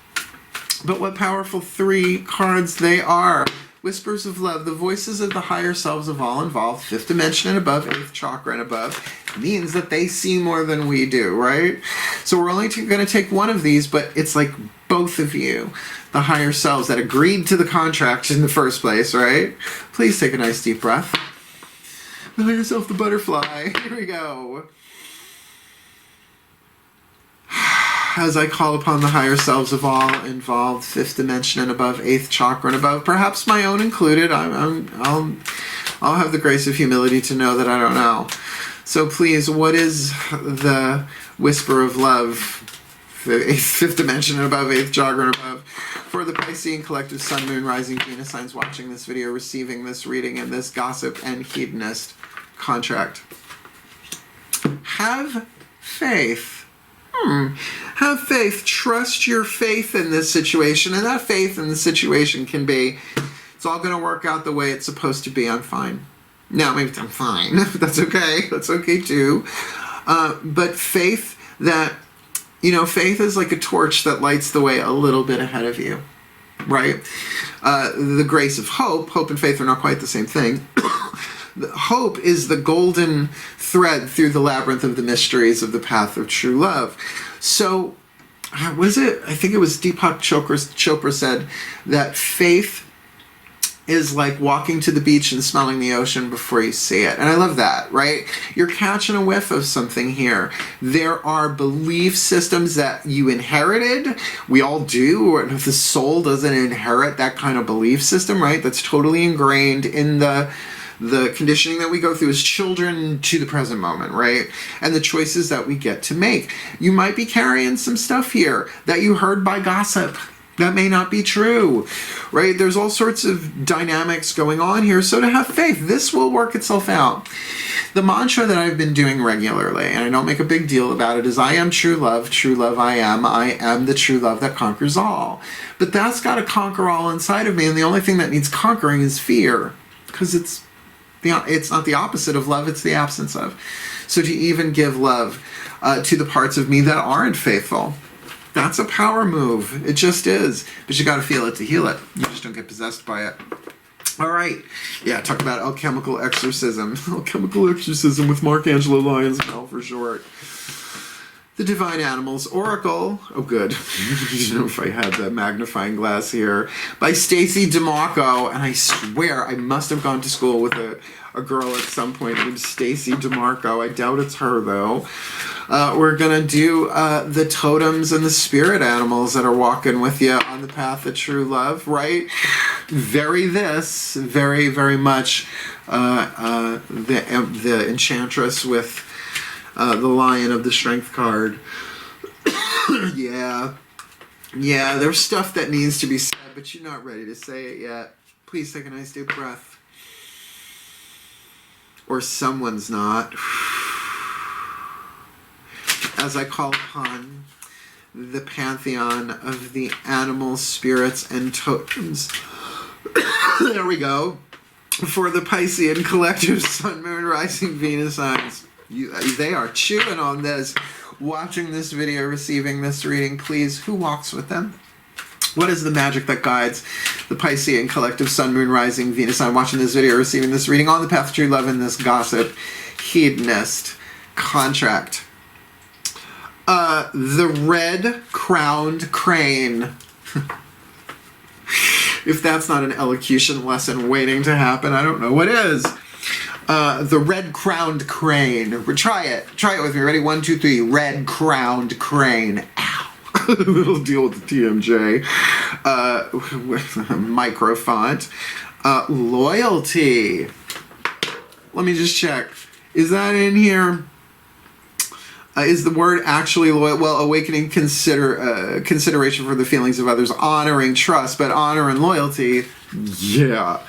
But what powerful 3 cards they are. Whispers of love, the voices of the higher selves of all involved, 5th dimension and above, 8th chakra and above. means that they see more than we do, right? So we're only going to take one of these, but it's like both of you, the higher selves that agreed to the contract in the first place, right? Please take a nice deep breath. Feel yourself the butterfly. Here we go. As I call upon the higher selves of all involved, 5th dimension and above, 8th chakra and above, perhaps my own included, I'll have the grace of humility to know that I don't know. So please, what is the whisper of love, the 5th dimension and above, 8th chakra and above, for the Piscean collective Sun, Moon, Rising, Venus signs watching this video, receiving this reading, and this gossip and hedonist contract? Have faith. Have faith. Trust your faith in this situation, and that faith in the situation can be, it's all going to work out the way it's supposed to be. I'm fine. Now, maybe I'm fine. That's okay. That's okay too. But faith that, faith is like a torch that lights the way a little bit ahead of you, right? The grace of hope and faith are not quite the same thing. Hope is the golden thread through the labyrinth of the mysteries of the path of true love. So, was it? I think it was Deepak Chopra said that faith is like walking to the beach and smelling the ocean before you see it. And I love that, right? You're catching a whiff of something here. There are belief systems that you inherited. We all do. Or if the soul doesn't inherit that kind of belief system, right? That's totally ingrained in the conditioning that we go through as children to the present moment, right? And the choices that we get to make. You might be carrying some stuff here that you heard by gossip. That may not be true, right? There's all sorts of dynamics going on here. So to have faith, this will work itself out. The mantra that I've been doing regularly, and I don't make a big deal about it, is I am true love I am the true love that conquers all. But that's got to conquer all inside of me, and the only thing that needs conquering is fear, because it's not the opposite of love, it's the absence of. So to even give love to the parts of me that aren't faithful, that's a power move. It just is. But you got to feel it to heal it. You just don't get possessed by it. All right. Yeah, talk about alchemical exorcism. Alchemical exorcism with Mark Angelo Lyons, Mel for short. The Divine Animals Oracle. Oh, good. I don't know if I had the magnifying glass here. By Stacy DeMarco. And I swear I must have gone to school with a girl at some point named Stacy DeMarco. I doubt it's her, though. We're going to do the totems and the spirit animals that are walking with you on the path of true love, right? Very, very much the Enchantress with the Lion of the Strength card. Yeah, there's stuff that needs to be said, but you're not ready to say it yet. Please take a nice deep breath. Or someone's not. As I call upon the pantheon of the animals, spirits, and totems. There we go. For the Piscean collective Sun, Moon, Rising, Venus signs. They are chewing on this. Watching this video, receiving this reading, please, who walks with them? What is the magic that guides the Piscean collective Sun, Moon, Rising, Venus sign watching this video, receiving this reading on the path of true love in this gossip hedonist contract? The red crowned crane. If that's not an elocution lesson waiting to happen, I don't know what is. The red crowned crane. Try it with me. Ready? 1, 2, 3. Red crowned crane. Ow. Little deal with the TMJ. Microfont. Loyalty. Let me just check. Is that in here? Is the word actually loyal? Well, awakening consideration for the feelings of others, honoring trust, but honor and loyalty. Yeah.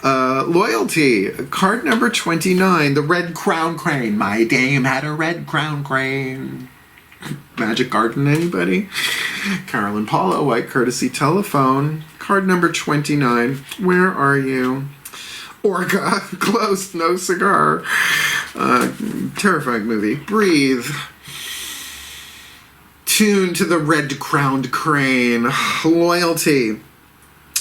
Loyalty. Card number 29. The red crown crane. My dame had a red crown crane. Magic Garden, anybody? Carolyn Paula, White Courtesy Telephone. Card number 29. Where are you? Orca. Close, no cigar. Terrifying movie. Breathe. Tune to the red-crowned crane. Loyalty.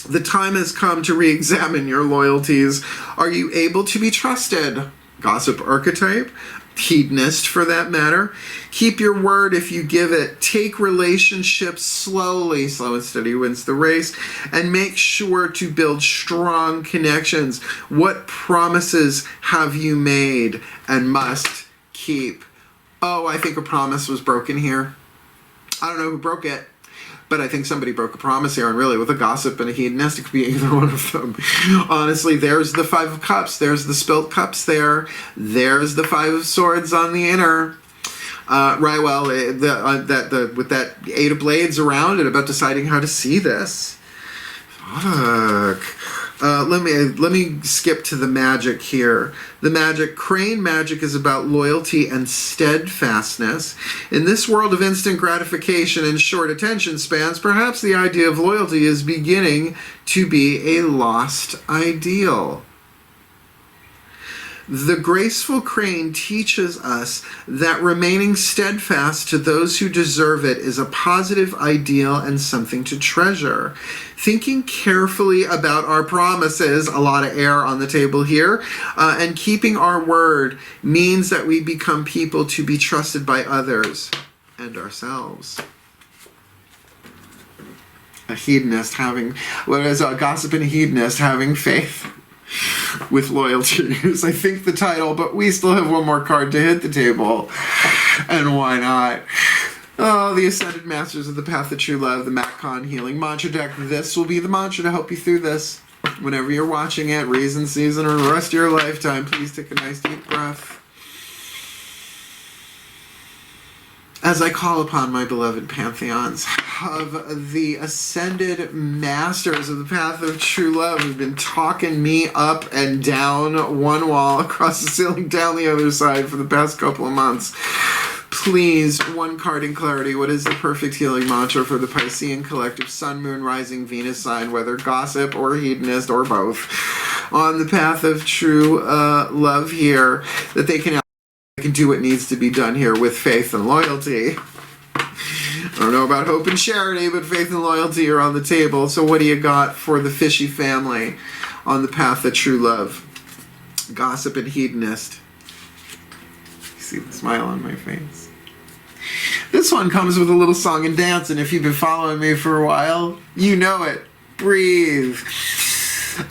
The time has come to re-examine your loyalties. Are you able to be trusted? Gossip archetype. Hedonist for that matter. Keep your word if you give it. Take relationships slowly. Slow and steady wins the race. And make sure to build strong connections. What promises have you made and must keep? Oh, I think a promise was broken here. I don't know who broke it, but I think somebody broke a promise here, and really with a gossip and a hedonist, it could be either one of them. Honestly, there's the Five of Cups, there's the spilt cups there, there's the Five of Swords on the inner. Right, well, with that Eight of Blades around it, about deciding how to see this. Fuck. Let me skip to the magic here. The magic, crane magic, is about loyalty and steadfastness. In this world of instant gratification and short attention spans, perhaps the idea of loyalty is beginning to be a lost ideal. The graceful crane teaches us that remaining steadfast to those who deserve it is a positive ideal and something to treasure. Thinking carefully about our promises, a lot of air on the table here, and keeping our word means that we become people to be trusted by others and ourselves. A hedonist having, what is a gossip and a hedonist having faith with loyalty is, I think, the title, but we still have one more card to hit the table, and why not? Oh, the Ascended Masters of the Path of True Love, the Macon Healing Mantra deck. This will be the mantra to help you through this. Whenever you're watching it, reason, season, or the rest of your lifetime, please take a nice deep breath. As I call upon my beloved pantheons of the Ascended Masters of the Path of True Love, who've been talking me up and down one wall, across the ceiling, down the other side for the past couple of months. Please, one card in clarity. What is the perfect healing mantra for the Piscean collective Sun, Moon, Rising, Venus sign, whether gossip or hedonist or both, on the path of true love here, that they can do what needs to be done here with faith and loyalty. I don't know about hope and charity, but faith and loyalty are on the table. So what do you got for the fishy family on the path of true love? Gossip and hedonist. You see the smile on my face. This one comes with a little song and dance, and if you've been following me for a while, you know it. Breathe.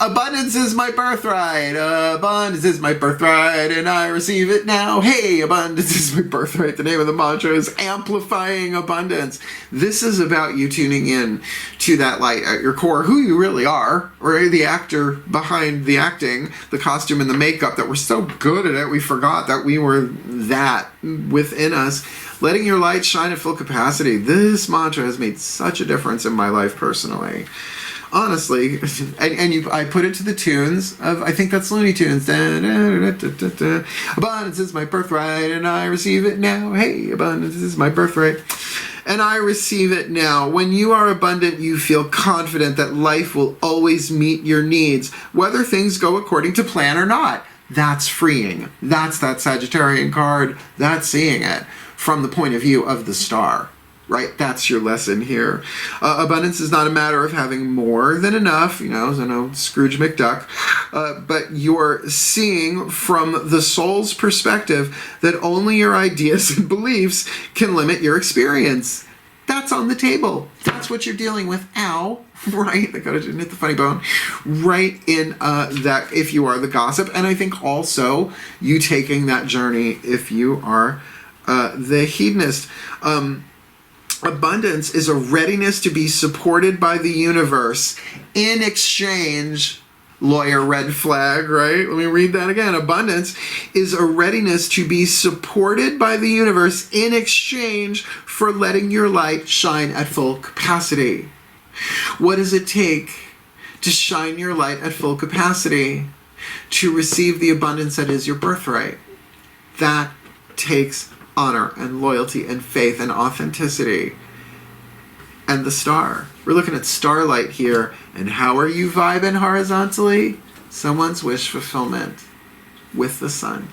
Abundance is my birthright. Abundance is my birthright, and I receive it now. Hey, abundance is my birthright. The name of the mantra is Amplifying Abundance. This is about you tuning in to that light at your core, who you really are, or the actor behind the acting, the costume and the makeup, that we're so good at it, we forgot that we were that within us. Letting your light shine at full capacity. This mantra has made such a difference in my life personally. Honestly, and I put it to the tunes of, I think that's Looney Tunes. Abundance is my birthright, and I receive it now. Hey, abundance is my birthright, and I receive it now. When you are abundant, you feel confident that life will always meet your needs, whether things go according to plan or not. That's freeing. That's that Sagittarian card. That's seeing it from the point of view of the star. Right? That's your lesson here. Abundance is not a matter of having more than enough, you know, Scrooge McDuck, but you're seeing from the soul's perspective that only your ideas and beliefs can limit your experience. That's on the table. That's what you're dealing with. Ow. Right? I gotta hit the funny bone. Right in that, if you are the gossip. And I think also you taking that journey if you are the hedonist. Abundance is a readiness to be supported by the universe in exchange. Lawyer red flag, right? Let me read that again. Abundance is a readiness to be supported by the universe in exchange for letting your light shine at full capacity. What does it take to shine your light at full capacity? To receive the abundance that is your birthright. That takes honor and loyalty and faith and authenticity. And the star. We're looking at starlight here. And how are you vibing horizontally? Someone's wish fulfillment with the sun.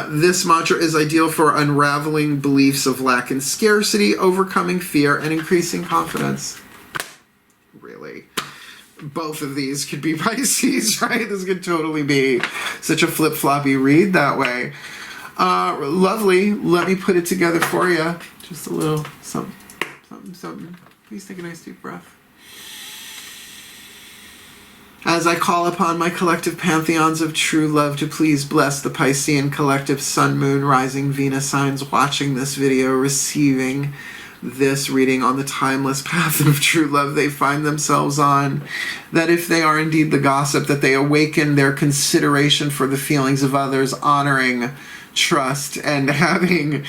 This mantra is ideal for unraveling beliefs of lack and scarcity, overcoming fear, and increasing confidence. Really. Both of these could be Pisces, right? This could totally be such a flip-floppy read that way. Lovely. Let me put it together for you. Just a little something, something, something. Please take a nice deep breath. As I call upon my collective pantheons of true love to please bless the Piscean collective Sun, Moon, Rising, Venus signs watching this video, receiving this reading on the timeless path of true love they find themselves on, that if they are indeed the gossip, that they awaken their consideration for the feelings of others, honoring trust and having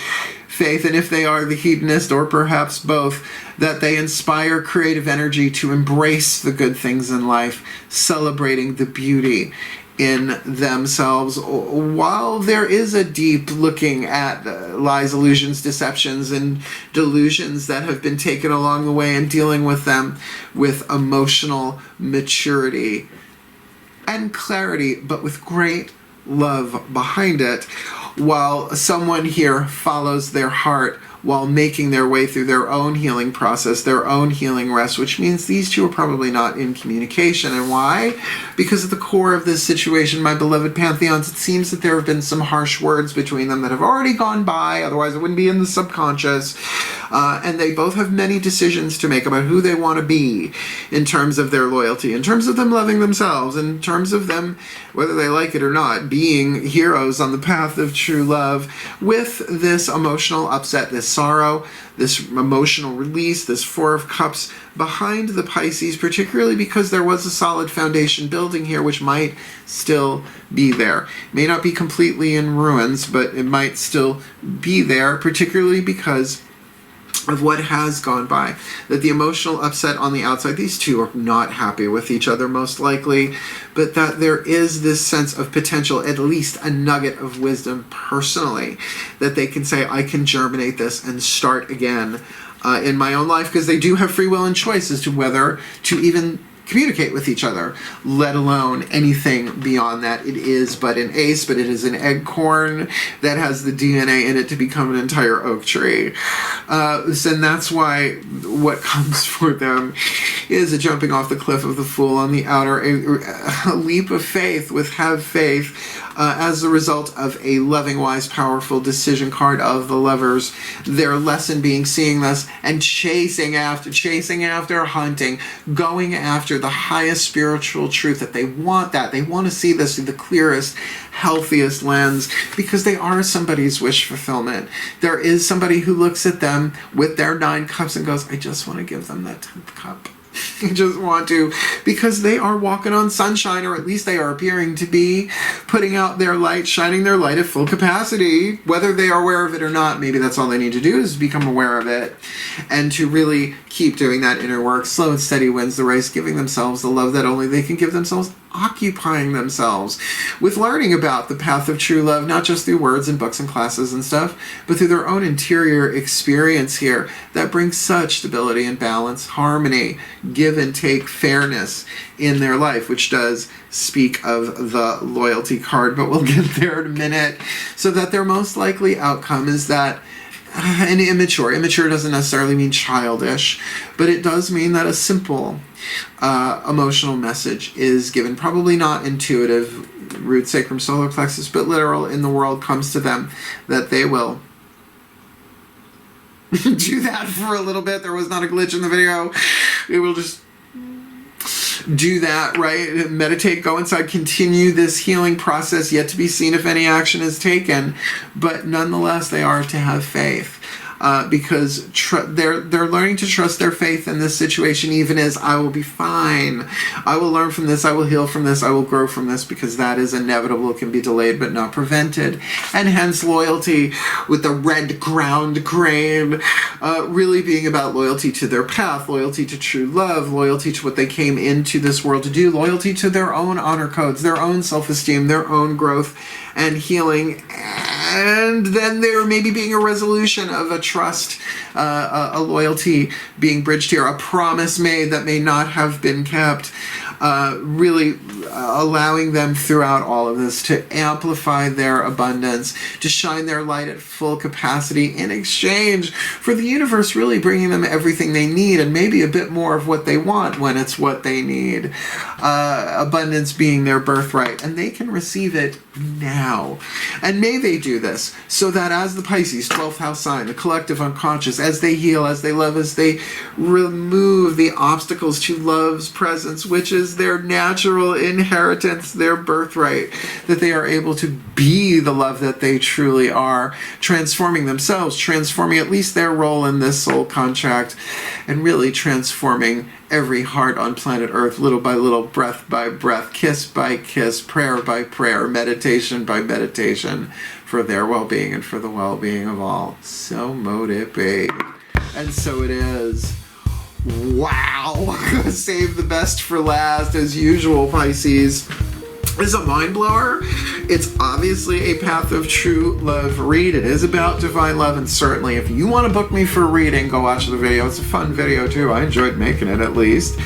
faith, and if they are the hedonist, or perhaps both, that they inspire creative energy to embrace the good things in life, celebrating the beauty in themselves, while there is a deep looking at lies, illusions, deceptions, and delusions that have been taken along the way, and dealing with them with emotional maturity and clarity, but with great love behind it, while someone here follows their heart while making their way through their own healing process, their own healing rest, which means these two are probably not in communication. And why? Because at the core of this situation, my beloved pantheons, it seems that there have been some harsh words between them that have already gone by, otherwise it wouldn't be in the subconscious. And they both have many decisions to make about who they want to be in terms of their loyalty, in terms of them loving themselves, in terms of them, whether they like it or not, being heroes on the path of true love, with this emotional upset, this sorrow, this emotional release, this Four of Cups behind the Pisces, particularly because there was a solid foundation building here, which might still be there. It may not be completely in ruins, but it might still be there, particularly because of what has gone by. That the emotional upset on the outside, these two are not happy with each other most likely, but that there is this sense of potential, at least a nugget of wisdom personally, that they can say, I can germinate this and start again in my own life, because they do have free will and choice as to whether to even communicate with each other, let alone anything beyond that. It is but an ace, but it is an acorn that has the DNA in it to become an entire oak tree. And that's why what comes for them is a jumping off the cliff of the Fool on the outer, a leap of faith with have faith, as a result of a loving, wise, powerful decision card of the Lovers. Their lesson being seeing this and chasing after, hunting, going after the highest spiritual truth, that they want that. They want to see this through the clearest, healthiest lens, because they are somebody's wish fulfillment. There is somebody who looks at them with their 9 cups and goes, I just want to give them that 10th cup. I just want to, because they are walking on sunshine, or at least they are appearing to be, putting out their light, shining their light at full capacity, whether they are aware of it or not. Maybe that's all they need to do, is become aware of it, and to really keep doing that inner work. Slow and steady wins the race, giving themselves the love that only they can give themselves, occupying themselves with learning about the path of true love, not just through words and books and classes and stuff, but through their own interior experience here that brings such stability and balance, harmony, give and take, fairness in their life, which does speak of the loyalty card, but we'll get there in a minute. So that their most likely outcome is that an immature doesn't necessarily mean childish, but it does mean that a simple emotional message is given, probably not intuitive, root, sacrum, solar plexus, but literal in the world, comes to them, that they will do that for a little bit. There was not a glitch in the video. It will just do that, right? Meditate, go inside, continue this healing process, yet to be seen if any action is taken. But nonetheless, they are to have faith. Because they're learning to trust their faith in this situation, even as I will be fine. I will learn from this. I will heal from this. I will grow from this, because that is inevitable. It can be delayed but not prevented. And hence loyalty with the red ground grain, really being about loyalty to their path, loyalty to true love, loyalty to what they came into this world to do, loyalty to their own honor codes, their own self-esteem, their own growth and healing. And then there maybe being a resolution of a trust, a loyalty being bridged here, a promise made that may not have been kept, really allowing them throughout all of this to amplify their abundance, to shine their light at full capacity in exchange for the universe really bringing them everything they need, and maybe a bit more of what they want when it's what they need. Abundance being their birthright, and they can receive it now. And may they do this so that as the Pisces 12th house sign, the collective unconscious, as they heal, as they love, as they remove the obstacles to love's presence, which is their natural inheritance, their birthright, that they are able to be the love that they truly are, transforming themselves, transforming at least their role in this soul contract, and really transforming every heart on planet Earth, little by little, breath by breath, kiss by kiss, prayer by prayer, meditation by meditation, for their well-being and for the well-being of all. So mote it be. And so it is. Wow. Save the best for last, as usual, Pisces. This is a mind blower. It's obviously a Path of True Love read. It is about divine love, and certainly if you want to book me for a reading, go watch the video. It's a fun video too. I enjoyed making it, at least,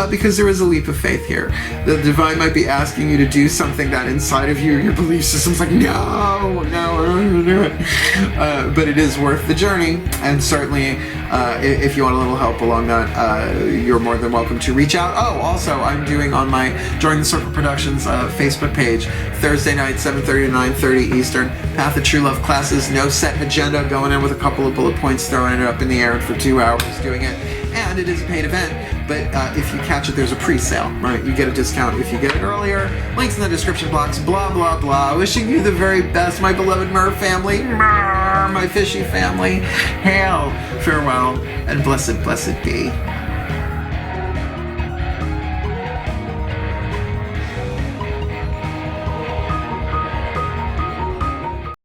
because there is a leap of faith here. The divine might be asking you to do something that inside of you, your belief system's like, no, I don't want to do it. But it is worth the journey, and certainly if you want a little help along that, you're more than welcome to reach out. Oh, also, I'm doing on my Join the Circle Productions Facebook page, Thursday night, 7:30 to 9:30 Eastern, Path of True Love classes, no set agenda, going in with a couple of bullet points, throwing it up in the air for 2 hours doing it. And it is a paid event, but if you catch it, there's a pre-sale, right? You get a discount if you get it earlier. Links in the description box, blah, blah, blah. Wishing you the very best, my beloved Mer family, my fishy family. Hail, farewell, and blessed, blessed be.